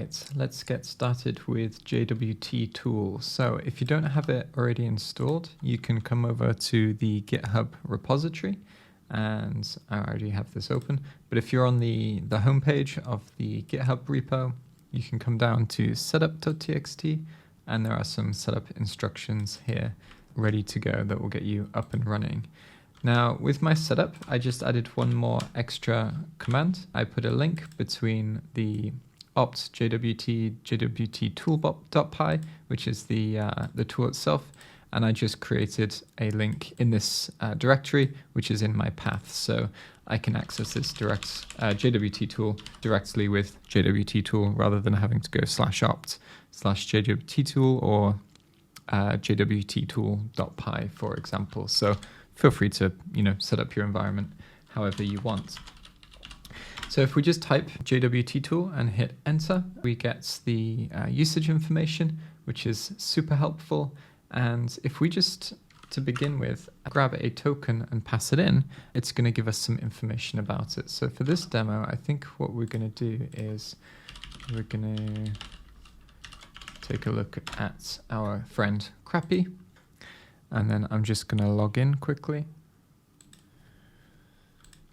Right, let's get started with JWT tool. So if you don't have it already installed, you can come over to the GitHub repository, and I already have this open. But if you're on the homepage of the GitHub repo, you can come down to setup.txt, and there are some setup instructions here ready to go that will get you up and running. Now, with my setup, I just added one more extra command. I put a link between the opt JWT tool.py, which is the tool itself, and I just created a link in this directory, which is in my path, so I can access this direct JWT tool directly with JWT tool rather than having to go /opt/JWT tool or JWT tool.py, for example. So feel free to set up your environment however you want. So if we just type JWT tool and hit enter, we get the usage information, which is super helpful. And if we just, to begin with, grab a token and pass it in, it's going to give us some information about it. So for this demo, I think what we're going to do is we're going to take a look at our friend Crappy. And then I'm just going to log in quickly.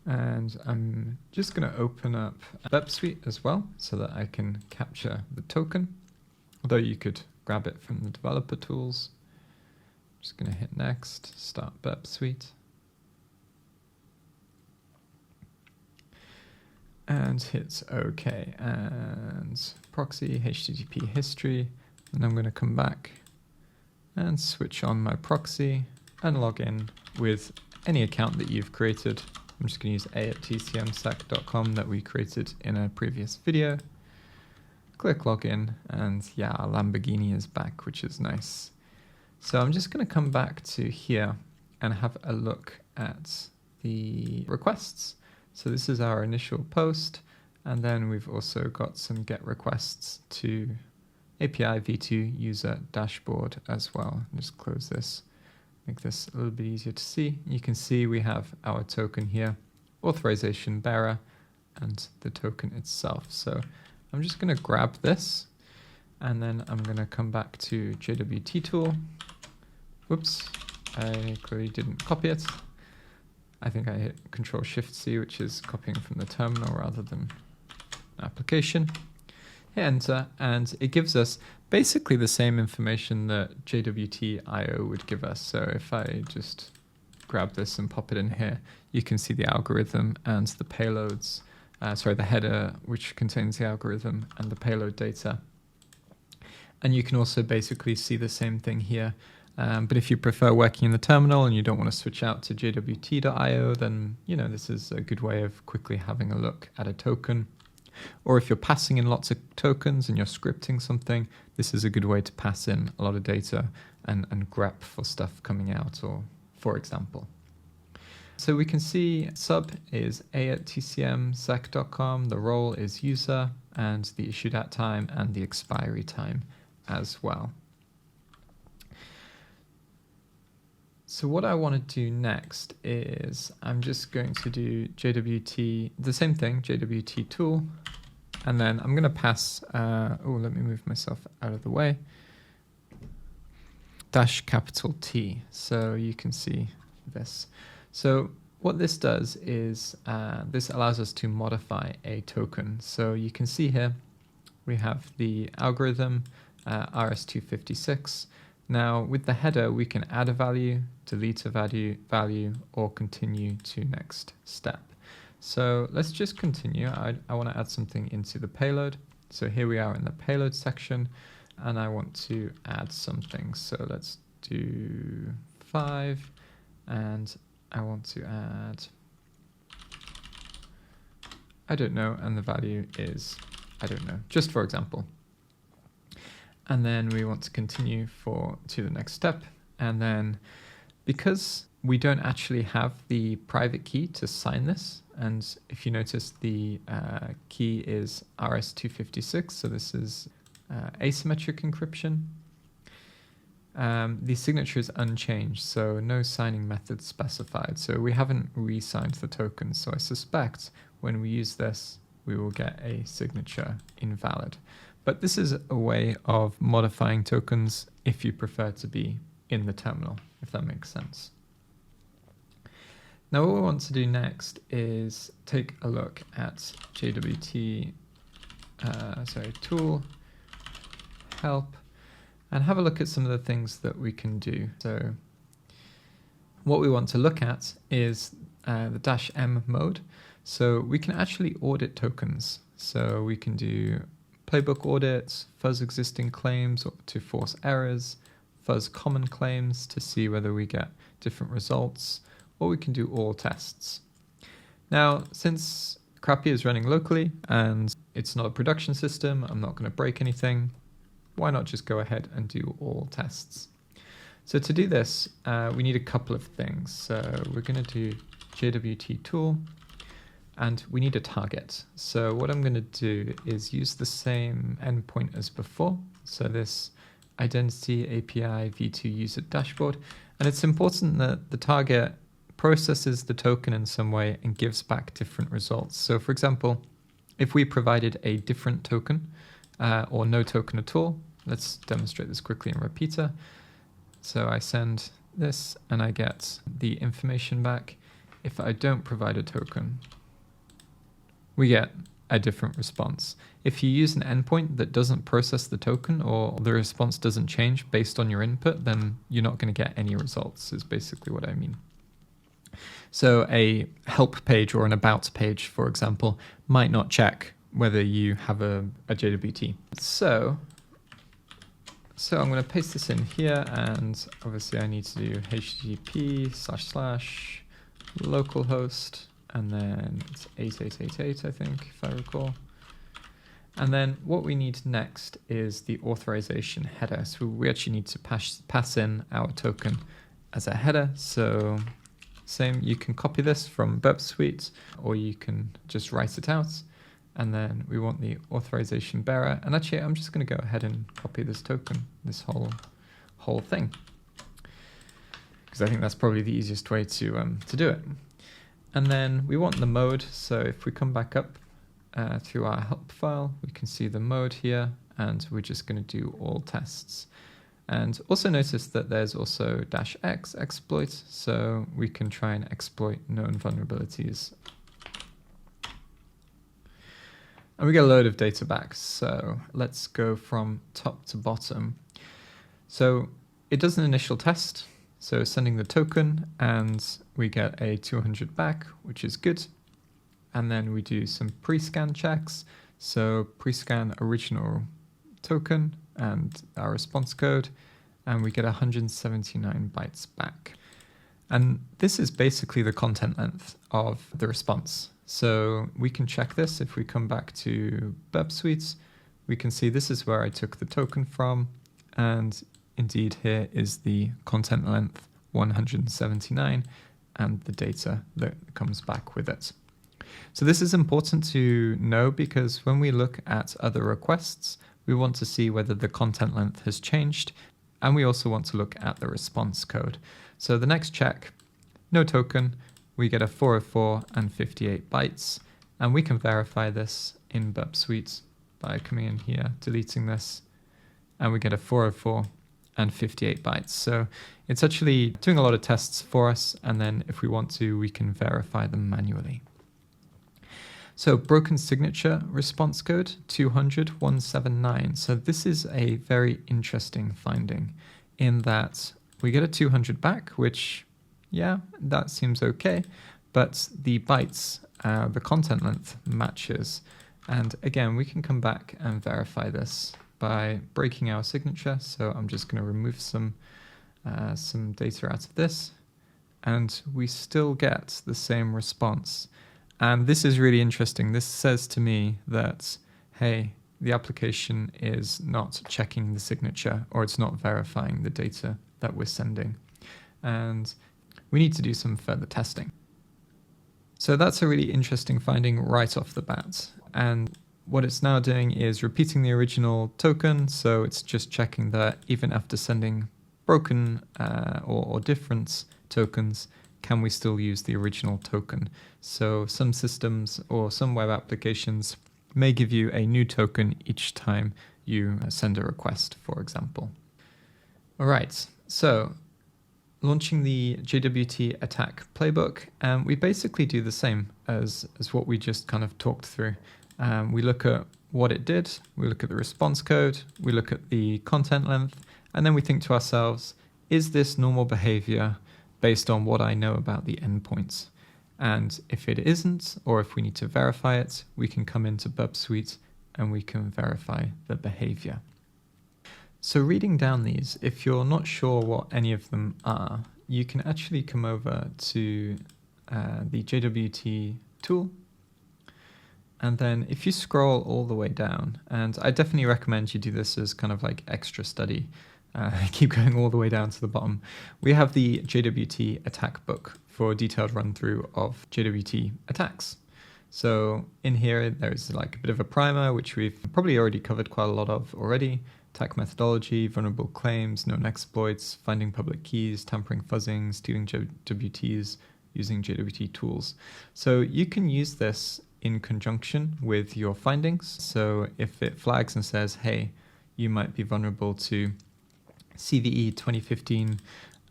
And I'm just going to open up Web Suite as well so that I can capture the token, although you could grab it from the developer tools. I'm just going to hit next, start Web Suite. And hit OK. And proxy, HTTP history. And I'm going to come back and switch on my proxy and log in with any account that you've created. I'm just going to use a@tcmsec.com that we created in a previous video. Click login, and yeah, our Lamborghini is back, which is nice. So I'm just going to come back to here and have a look at the requests. So this is our initial post, and then we've also got some GET requests to API v2 user dashboard as well. Just close this. Make this a little bit easier to see. You can see we have our token here, authorization bearer, and the token itself. So I'm just going to grab this, and then I'm going to come back to JWT tool. Whoops, I clearly didn't copy it. I think I hit Control-Shift-C, which is copying from the terminal rather than application. Hit enter, and it gives us basically the same information that JWT.io would give us. So if I just grab this and pop it in here, you can see the algorithm and the payloads, the header, which contains the algorithm and the payload data. And you can also basically see the same thing here. But if you prefer working in the terminal and you don't want to switch out to JWT.io, then this is a good way of quickly having a look at a token. Or if you're passing in lots of tokens and you're scripting something, this is a good way to pass in a lot of data and grep for stuff coming out, or for example. So we can see sub is a@tcmsec.com, the role is user, and the issued at time and the expiry time as well. So what I want to do next is I'm just going to do JWT, the same thing, JWT tool, and then I'm going to pass, let me move myself out of the way, -T, so you can see this. So what this does is this allows us to modify a token. So you can see here we have the algorithm RS256. Now with the header, we can add a value, delete a value, or continue to next step. So let's just continue. I want to add something into the payload. So here we are in the payload section, and I want to add something. So let's do 5, and I want to add, I don't know, and the value is, I don't know, just for example. And then we want to continue to the next step. And then because we don't actually have the private key to sign this, and if you notice the key is RS256, so this is asymmetric encryption, the signature is unchanged, so no signing method specified. So we haven't re-signed the token, so I suspect when we use this, we will get a signature invalid. But this is a way of modifying tokens if you prefer to be in the terminal, if that makes sense. Now what we want to do next is take a look at JWT, tool, help, and have a look at some of the things that we can do. So what we want to look at is the -m mode. So we can actually audit tokens. So we can do playbook audits, fuzz existing claims to force errors, fuzz common claims to see whether we get different results, or we can do all tests. Now, since Crappy is running locally and it's not a production system, I'm not going to break anything, why not just go ahead and do all tests? So to do this, we need a couple of things. So we're going to do JWT tool, and we need a target. So what I'm going to do is use the same endpoint as before. So this identity API v2 user dashboard. And it's important that the target processes the token in some way and gives back different results. So for example, if we provided a different token or no token at all, let's demonstrate this quickly in Repeater. So I send this and I get the information back. If I don't provide a token, we get a different response. If you use an endpoint that doesn't process the token or the response doesn't change based on your input, then you're not going to get any results, is basically what I mean. So a help page or an about page, for example, might not check whether you have a JWT. So I'm going to paste this in here, and obviously I need to do http //localhost, and then it's 8888, I think, if I recall. And then what we need next is the authorization header. So we actually need to pass in our token as a header. So same, you can copy this from Burp Suite, or you can just write it out. And then we want the authorization bearer. And actually, I'm just going to go ahead and copy this token, this whole thing, because I think that's probably the easiest way to do it. And then we want the mode. So if we come back up to our help file, we can see the mode here, and we're just going to do all tests. And also notice that there's also -x exploit, so we can try and exploit known vulnerabilities. And we get a load of data back. So let's go from top to bottom. So it does an initial test. So sending the token, and we get a 200 back, which is good. And then we do some pre-scan checks. So pre-scan original token and our response code, and we get 179 bytes back. And this is basically the content length of the response. So we can check this. If we come back to Burp Suite, we can see this is where I took the token from, and indeed here is the content length 179 and the data that comes back with it. So this is important to know, because when we look at other requests, we want to see whether the content length has changed, and we also want to look at the response code. So the next check, no token, we get a 404 and 58 bytes, and we can verify this in Burp Suite by coming in here, deleting this, and we get a 404 and 58 bytes. So it's actually doing a lot of tests for us, and then if we want to, we can verify them manually. So broken signature response code 200.179. So this is a very interesting finding in that we get a 200 back, which, yeah, that seems okay, but the bytes, the content length matches. And again, we can come back and verify this by breaking our signature. So I'm just going to remove some data out of this, and we still get the same response. And this is really interesting. This says to me that, hey, the application is not checking the signature, or it's not verifying the data that we're sending. And we need to do some further testing. So that's a really interesting finding right off the bat. And what it's now doing is repeating the original token. So it's just checking that even after sending broken or different tokens, can we still use the original token? So some systems or some web applications may give you a new token each time you send a request, for example. All right, so launching the JWT attack playbook, we basically do the same as what we just kind of talked through. We look at what it did, we look at the response code, we look at the content length, and then we think to ourselves, is this normal behavior based on what I know about the endpoints? And if it isn't, or if we need to verify it, we can come into Burp Suite and we can verify the behavior. So reading down these, if you're not sure what any of them are, you can actually come over to the JWT tool. And then if you scroll all the way down, and I definitely recommend you do this as kind of like extra study, keep going all the way down to the bottom, we have the JWT attack book for a detailed run through of JWT attacks. So in here, there's like a bit of a primer, which we've probably already covered quite a lot of already. Attack methodology, vulnerable claims, known exploits, finding public keys, tampering, fuzzing, stealing JWTs, using JWT tools. So you can use this in conjunction with your findings. So if it flags and says, hey, you might be vulnerable to CVE 2015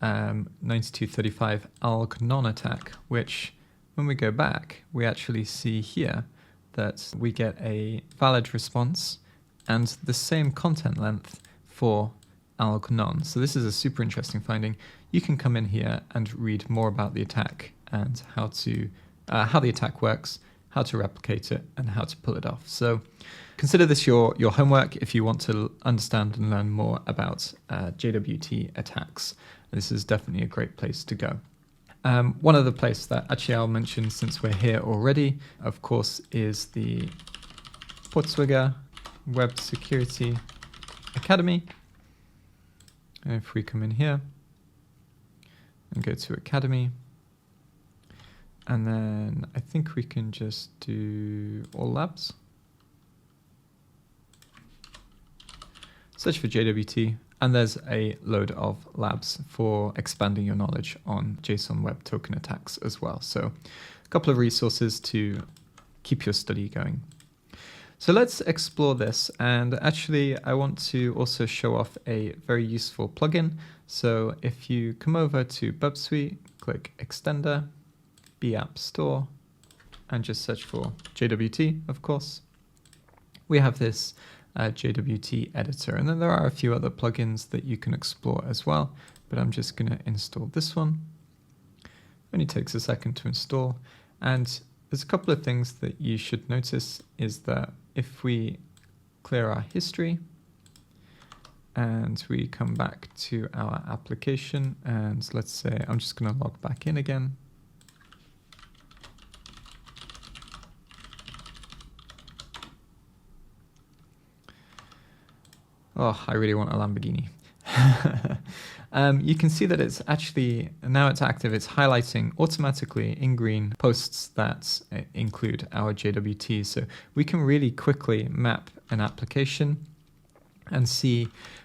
9235 ALG non-attack, which when we go back, we actually see here that we get a valid response and the same content length for ALG non. So this is a super interesting finding. You can come in here and read more about the attack and how the attack works, how to replicate it, and how to pull it off. So consider this your homework if you want to understand and learn more about JWT attacks. This is definitely a great place to go. One other place that actually I'll mention since we're here already, of course, is the Portswigger Web Security Academy. And if we come in here and go to Academy, and then I think we can just do all labs. Search for JWT, and there's a load of labs for expanding your knowledge on JSON Web Token attacks as well. So a couple of resources to keep your study going. So let's explore this, and actually I want to also show off a very useful plugin. So if you come over to Burp Suite, click Extender, App Store, and just search for JWT, of course, we have this JWT editor, and then there are a few other plugins that you can explore as well, but I'm just going to install this one. Only takes a second to install, and there's a couple of things that you should notice is that if we clear our history and we come back to our application, and let's say I'm just going to log back in again. Oh, I really want a Lamborghini. You can see that it's actually, now it's active, it's highlighting automatically in green posts that include our JWT. So we can really quickly map an application and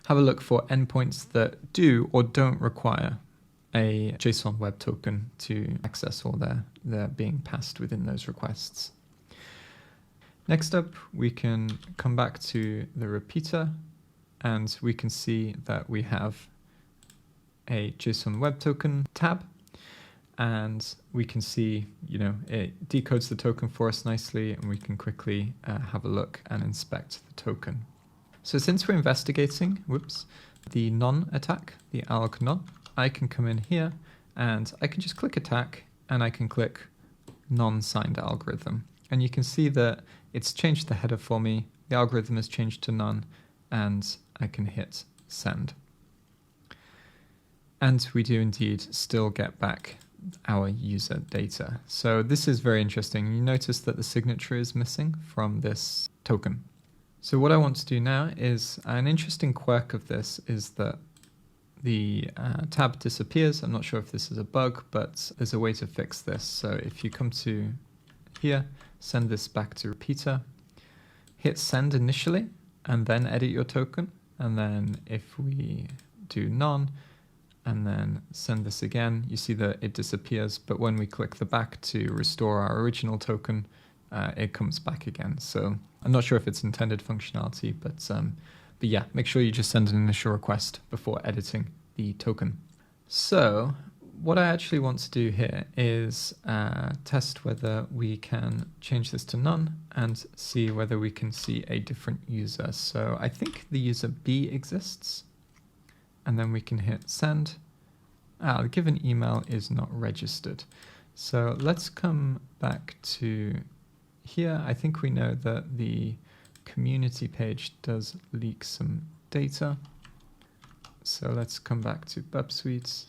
have a look for endpoints that do or don't require a JSON Web Token to access, or they're being passed within those requests. Next up, we can come back to the repeater, and we can see that we have a JSON Web Token tab, and we can see, it decodes the token for us nicely, and we can quickly have a look and inspect the token. So since we're investigating, the non attack, the ALG non, I can come in here and I can just click attack, and I can click non-signed algorithm. And you can see that it's changed the header for me. The algorithm has changed to none, and I can hit send. And we do indeed still get back our user data. So this is very interesting. You notice that the signature is missing from this token. So what I want to do now is, an interesting quirk of this is that the tab disappears. I'm not sure if this is a bug, but there's a way to fix this. So if you come to here, send this back to repeater, hit send initially, and then edit your token. And then if we do none, and then send this again, you see that it disappears. But when we click the back to restore our original token, it comes back again. So I'm not sure if it's intended functionality, but yeah, make sure you just send an initial request before editing the token. So what I actually want to do here is test whether we can change this to none and see whether we can see a different user. So I think the user B exists, and then we can hit send. The given email is not registered. So let's come back to here. I think we know that the community page does leak some data. So let's come back to Burp Suite.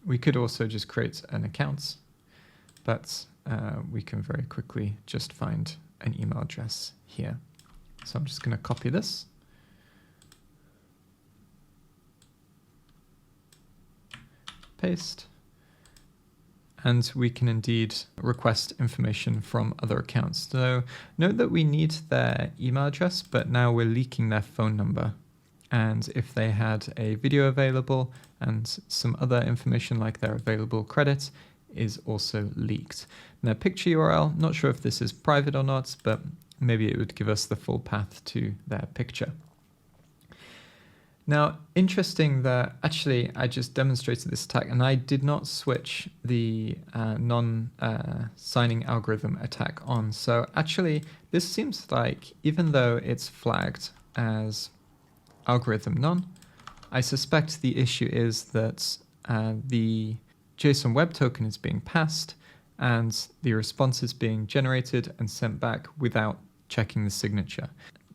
We could also just create an account, but we can very quickly just find an email address here. So I'm just going to copy this. Paste. And we can indeed request information from other accounts. So note that we need their email address, but now we're leaking their phone number. And if they had a video available and some other information like their available credit is also leaked. Now, picture URL, not sure if this is private or not, but maybe it would give us the full path to their picture. Now, interesting that actually I just demonstrated this attack and I did not switch the non-signing algorithm attack on. So actually, this seems like even though it's flagged as algorithm none, I suspect the issue is that the JSON Web Token is being passed and the response is being generated and sent back without checking the signature.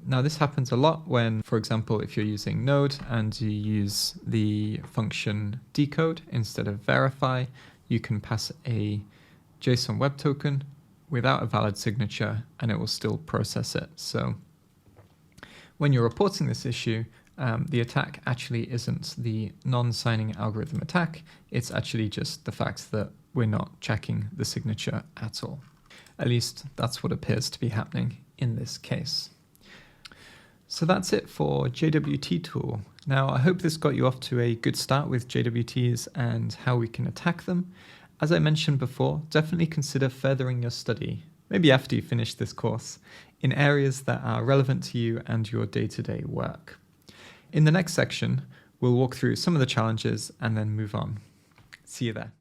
Now this happens a lot when, for example, if you're using Node and you use the function decode instead of verify, you can pass a JSON Web Token without a valid signature and it will still process it. So when you're reporting this issue, the attack actually isn't the non-signing algorithm attack. It's actually just the fact that we're not checking the signature at all. At least that's what appears to be happening in this case. So that's it for JWT tool. Now, I hope this got you off to a good start with JWTs and how we can attack them. As I mentioned before, definitely consider furthering your study, maybe after you finish this course, in areas that are relevant to you and your day-to-day work. In the next section, we'll walk through some of the challenges and then move on. See you there.